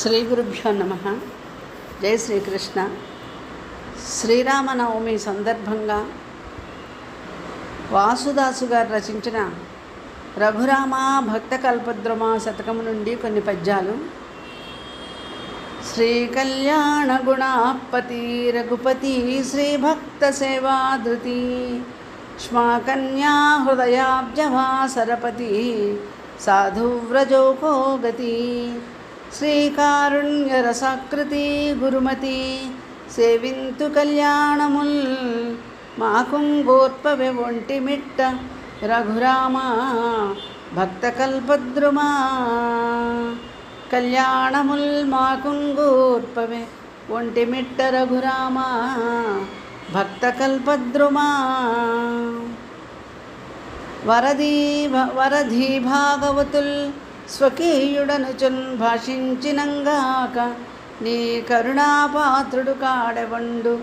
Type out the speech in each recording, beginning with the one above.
శ్రీ గురుభ్యో నమః. జై శ్రీకృష్ణ. శ్రీరామనవమి సందర్భంగా వాసుదాసు గారు రచించిన రఘురామ భక్త కల్పద్రుమ శతకము నుండి కొన్ని పద్యాలు. శ్రీ కళ్యాణ గుణాపతి రఘుపతి శ్రీ భక్త సేవాధృతి ష్మాకన్యా హృదయాబ్జవాసరపతి సాధువ్రజోకో గతి శ్రీకారుణ్యరసాకృతి గురుమతి సేవింతు కళ్యాణముల్ మాకుంగోర్పవె ఒంటిమిట్ట రఘురామ భక్త కల్పద్రుమా కళ్యాణముల్ మాకుంగోర్పవె ఒంటిమిట్ట రఘురామ భక్త కల్పద్రుమా వరధీ భాగవతుల్ స్వకీయుడనుచున్ భాషించినంగాక నీ కరుణాపాత్రుడు కాడెవండు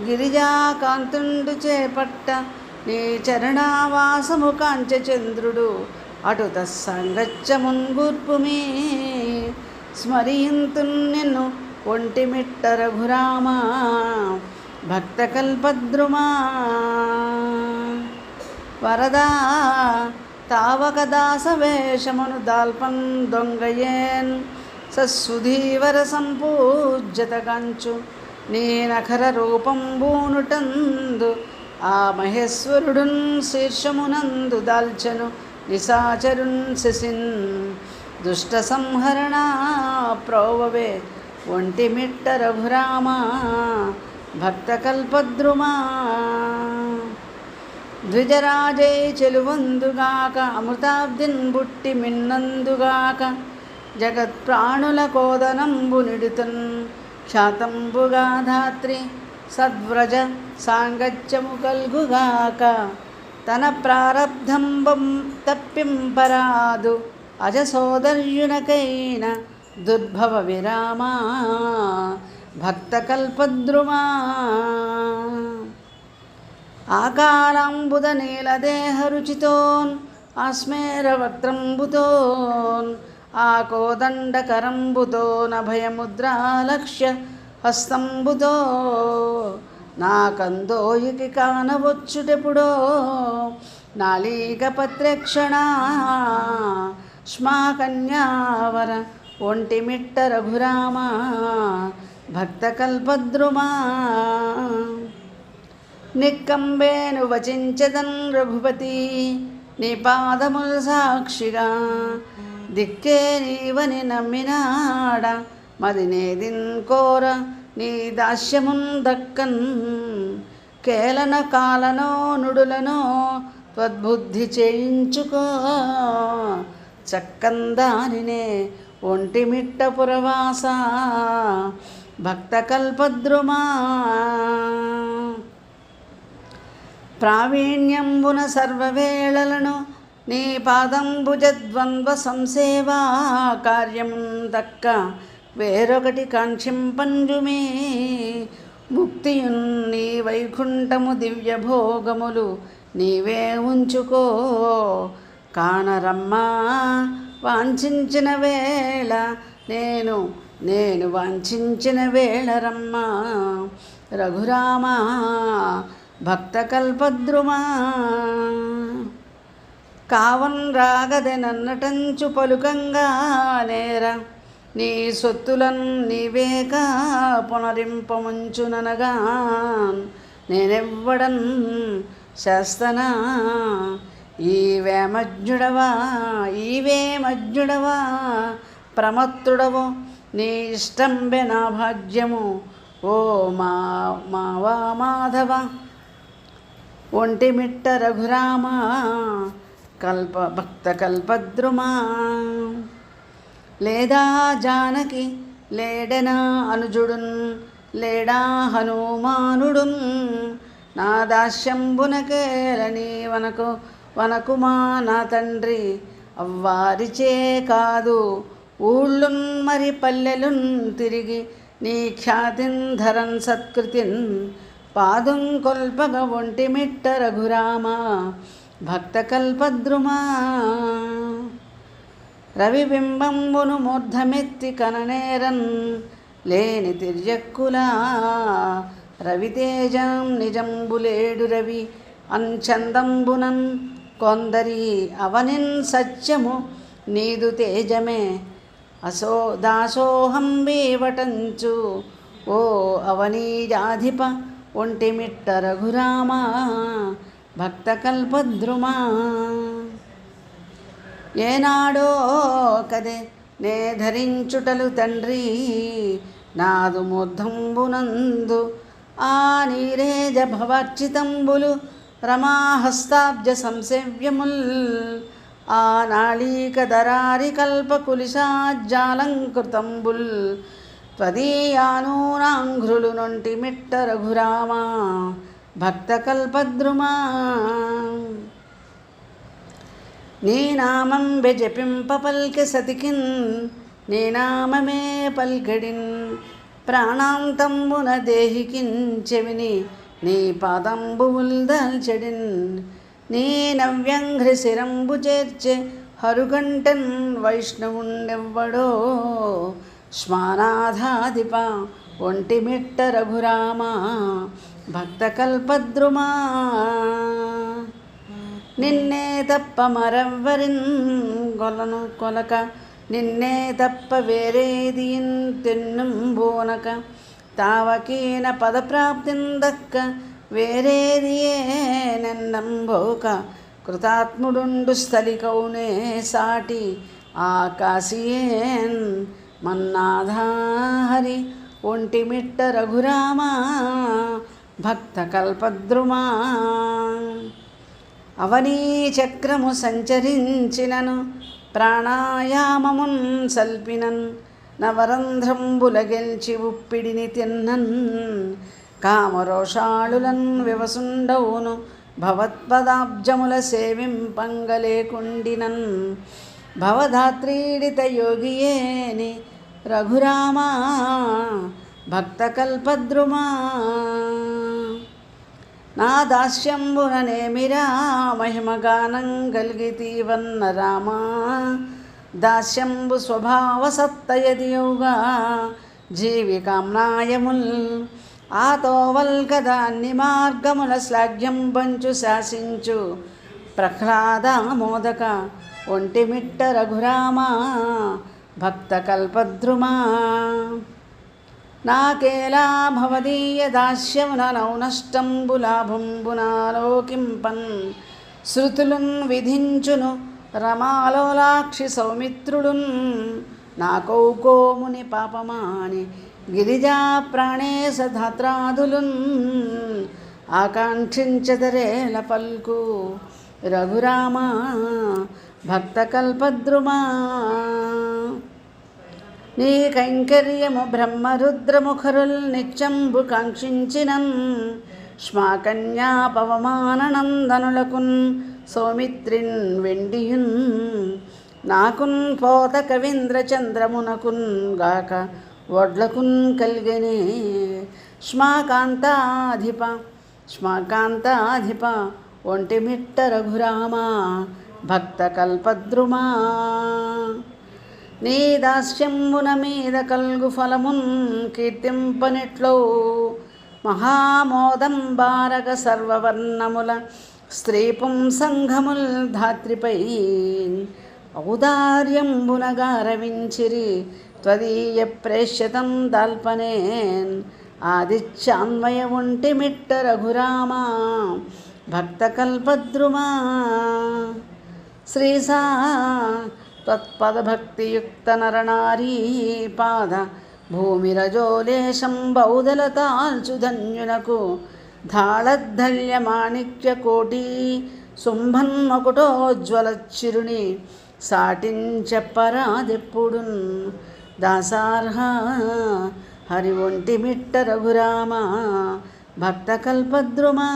గిరిజాకాంతుండు చేపట్ట నీ చరణావాసము కాంచ చంద్రుడు అటుత సంగచ్చమున్గూర్పుమే స్మరింతున్ నిన్ను ఒంటిమిట్ట రఘురామ భక్త కల్పద్రుమా వరదా తావక దాసవేషమును దాల్పన్ దొంగయేన్ సస్సుధీవర సంపూజ్యత కంచు నీ నఖర రూపంబూనుటందు ఆ మహేశ్వరుడున్ శీర్షమునందు దాల్చెను నిశాచరున్ శిసిన్ దుష్ట సంహరణ ప్రోవవే ఒంటిమిట్ట రఘురామ భక్త కల్పద్రుమా ద్విజరాజై చెలువందుగాక అమృతాబ్దిన్ బుట్టి మిన్నందుగాక జగత్ప్రాణుల కోదనంబు నిడుతున్ ఖ్యాతంబుగా ధాత్రి సద్వ్రజ సాంగత్యము కల్గుగాక తన ప్రారబ్ధంబం తప్పింపరాదు అజసోదర్యునకైన దుర్భవ విరామా భక్త కల్పద్రుమా ఆకారాంబుద నీలదేహరుచితోన్ ఆస్మేరవక్త్రంబుతోన్ ఆకోదండకరంబుతోన్ అభయముద్రాలక్ష్య హస్తంబుతో నా కందోయికి కానవచ్చుటెప్పుడో నాళీక పత్రక్షణ ష్మాకన్యావర ఒంటిమిట్ట రఘురామ భక్త కల్పద్రుమా నిక్కంబేను వచించదన్ రఘుపతి నీ పాదముల్ సాక్షిగా దిక్కే నీవని నమ్మినాడ మదినేదిన్ కోర నీ దాస్యమున్ దక్కన్ కేలన కాలనో నుడులనో త్వద్బుద్ధి చేయించుకో చక్కందానినే ఒంటిమిట్ట పురవాస భక్త కల్పద్రుమా ప్రావీణ్యంబున సర్వవేళలను నీ పాదంబుజద్వంద్వ సంసేవా కార్యం దక్క వేరొకటి కాంక్షింపంజుమే ముక్తియున్ నీ వైకుంఠము దివ్యభోగములు నీవే ఉంచుకో కానరమ్మా వాంఛించిన వేళ నేను వాంఛించిన వేళ రమ్మా రఘురామ భక్త కల్పద్రుమా కావన్ రాగదె నన్నటంచు పలుకంగా నేర నీ సొత్తులన్ నీవేక పునరింపముంచుననగా నేనెవ్వడన్ శాస్తనా ఈవే మజ్ఞుడవా ప్రమత్తుడవు నీ ఇష్టంబె నా భాగ్యము ఓ మావా మాధవ ఒంటిమిట్ట రఘురామ భక్త కల్పద్రుమా లేదా జానకి లేడనా అనుజుడున్ లేడా హనుమానుడున్ నా దాస్యంబునకేలని వనకుమా నా తండ్రి అవ్వారిచే కాదు ఊళ్ళున్ మరి పల్లెలున్ తిరిగి నీ ఖ్యాతిన్ ధరన్ సత్కృతిన్ పాదుం కొల్పగ ఒంటిమిట్ట రఘురామ భక్త కల్పద్రుమా రవిబింబంబును మూర్ధమెత్తి కననేరన్ లేని తిర్యక్కులా రవితేజం నిజంబులేడు రవి అంచందంబునన్ కొందరి అవనిన్ సత్యము నీదు తేజమే దాసోహం వేవటంచు ఓ అవనీజాధిప ఒంటిమిట్ట రఘురామ భక్తకల్పద్రుమా. ఏనాడో కదే నే ధరించుటలు తండ్రి నాదు మూర్ధంబునందు ఆ నీరేజ భవార్చితంబులు రమాహస్తాబ్జ సంసేవ్యముల్ ఆ నాళీకదరారి కల్పకులిశాజ్జాలంకృతంబుల్ త్వదీయానూనాంఘ్రులు నొంటిమిట్ట రఘురామ భక్తకల్పద్రుమా. నీ నామం బెజపింప పల్కె సతికిన్ నీ నామమే పల్కెడిన్ ప్రాణాంతంబున దేహికిన్ చెవిని నీ పాదంబువుల్ దాల్చెడిన్ నీ నవ్యంఘ్రి శిరంబు చేర్చె హరుగంటన్ వైష్ణవుండెవ్వడో శ్మానాధాధిప ఒంటిమిట్ట రఘురామ భక్తకల్పద్రుమా. నిన్నే తప్ప మరెవ్వరిన్ గొలను కొలక నిన్నే తప్ప వేరేదిన్ తెన్నుంబోనక తావకీన పదప్రాప్తిందక్క వేరేదియే నెన్నంబోక కృతాత్ముడుండు స్థలికౌనే సాటి ఆకాశియేన్ మన్నాధాహరి ఒంటిమిట్ట రఘురామ భక్తకల్పద్రుమా. అవనీ చక్రము సంచరించినను ప్రాణాయామమున్ సల్పినన్ నవరంధ్రంబుల గెల్చి ఉప్పిడిని తిన్నన్ కామరోషాళులన్ వివసుండవును భవత్పదాబ్జముల సేవింపంగలేకుండినన్ భవధాత్రీడిత యోగియేని రఘురామ భక్తకల్పద్రుమా. నా దాస్యంబుననేమిరా మహిమగానం గల్గితీవన్న రామా దాస్యంబు స్వభావ సత్తయదియుగా జీవికామ్నాయముల్ ఆతోవల్ కదా అన్ని మార్గముల శ్లాఘ్యం పంచు శాసించు ప్రహ్లాదామోదక ఒంటిమిట్ట రఘురామ భక్తకల్పద్రుమా. నాకేలా భవదీయ దాస్యమున నౌనష్టంబులాభంబునాలోకింపన్ శృతులున్ విధించును రమాలోలాక్షి సౌమిత్రుడున్ నాకౌకోముని పాపమాని గిరిజా ప్రాణేశ ధాత్రాదులున్ ఆకాంక్షించదరేల పల్కు రఘురామ భక్తకల్పద్రుమా. నీ కైంకర్యము బ్రహ్మరుద్రముఖరుల్ నిత్యంబు కాంక్షించినన్ శ్మాకన్యా పవమాననందనులకున్ సౌమిత్రిన్ వెండియున్ నాకున్ పోత కవీంద్ర చంద్రమునకున్ గాక వడ్లకున్ కలిగనే శ్మాకాంతాధిప ఒంటిమిట్ట రఘురామ భక్తకల్పద్రుమా. నీ దాస్యంబున మీద కల్గు ఫలమున్ కీర్తింపనిట్లో మహామోదం బారక సర్వవర్ణముల స్త్రీ పుంసంఘముల్ ధాత్రిపై ఔదార్యంబునగారవించిరి త్వదీయ ప్రేష్యతం దాల్పనేన్ ఆదిత్యాన్వయ ఒంటిమిట్ట రఘురామ భక్తకల్పద్రుమా. శ్రీసా త్వత్పదభక్తియుక్త నరనారీ పాద భూమిరజోలేశం బౌదలతాల్చు ధన్యునకు ధాళద్ధల్య మాణిక్య కోటి శుంభన్మకుటోజ్వలచ్చిరుని సాటించెప్పరాదెప్పుడున్ దాసార్హ హరి ఒంటిమిట్ట రఘురామ భక్తకల్పద్రుమా.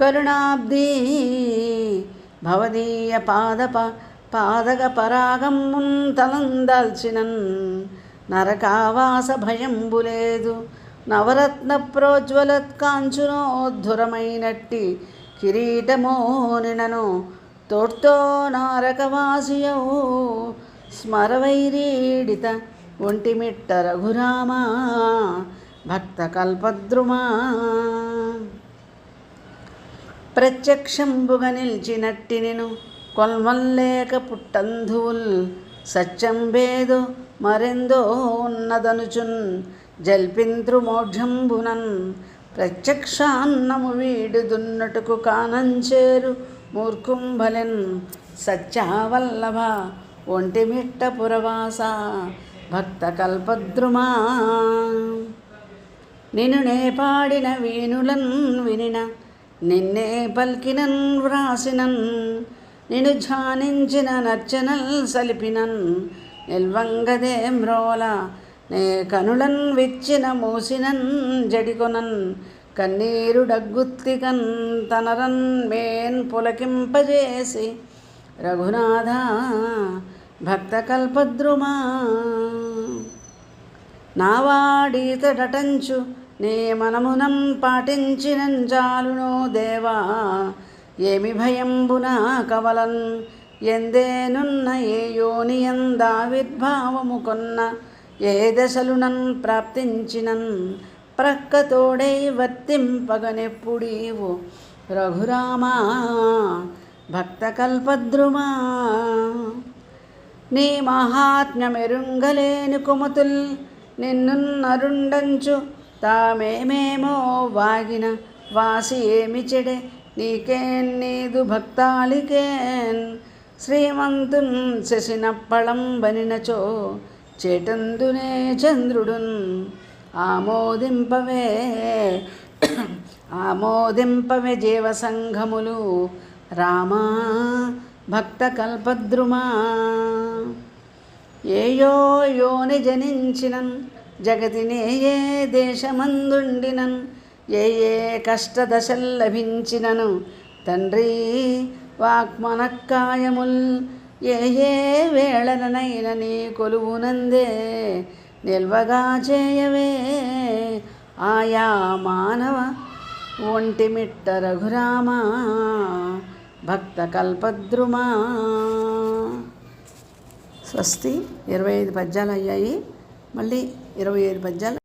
కరుణాబ్ది భవదీయ పాదగ పరాగమ్మున్ తలందాల్చినన్ నరకావాస భయంబులేదు నవరత్న ప్రోజ్వలత్కాంచునోద్ధురమైనట్టి కిరీటమోనినను తోడ్తో నారకవాసియవు స్మరవైరీడిత ఒంటిమిట్ట రఘురామ భక్త కల్పద్రుమా. ప్రత్యక్షంబుగా నిలిచినట్టి నేను కొల్మల్లేక పుట్టంధువుల్ సత్యంబేదో మరెందో ఉన్నదనుచున్ జల్పింద్రుమోఢంబునన్ ప్రత్యక్షాన్నము వీడు దున్నటుకు కానంచేరు మూర్ఖుంభలెన్ సత్యావల్లభ ఒంటిమిట్ట పురవాస భక్త కల్పద్రుమా. నిన్ను నే పాడిన వీణులన్ వినిన నిన్నే పల్కినన్ వ్రాసినన్ నిన్ను ధ్యానించిన నర్చనల్ సలిపినన్ నిల్వంగదే మ్రోల నే కనులన్ విచ్చిన మూసినన్ జడికొనన్ కన్నీరు డగ్గుత్తికన్ తనరన్ మేన్ పులకింపజేసి రఘునాథ భక్త కల్పద్రుమా. నావాడీతడటంచు నే మనమునం పాటించినం చాలునో దేవా ఏమి భయంబునా కవలన్ ఎందేనున్న ఏ యోనియందావిర్భావము కొన్న ఏ దశలునన్ ప్రాప్తించినన్ ప్రక్కతోడై వర్తింపగనెప్పుడీవు రఘురామా భక్త కల్పద్రుమా. నీ మహాత్మ్యమెరుంగలేని కుమతుల్ నిన్నున్నరుండంచు తామేమేమో వాగిన వాసి ఏమి చెడే నీకేన్ నీదు భక్తాళికేన్ శ్రీమంతున్ శశినప్పళం బనినచో చేటందునే చంద్రుడున్ ఆమోదింపవే ఆమోదింపవే జీవసంఘములు రామా భక్త కల్పద్రుమా. ఏయో యోని జనించినన్ జగతినే ఏ దేశమందుండినన్ ఏ ఏ కష్టదశల్ లభించినను తండ్రి వాక్మనక్కాయముల్ ఏ ఏ వేళననైన నీ కొలువునందే నిల్వగా చేయవే ఆయా మానవ ఒంటిమిట్ట రఘురామ భక్త కల్పద్రుమా. స్వస్తి. 25 పద్యాలు అయ్యాయి. మళ్ళీ 25 పద్యాలు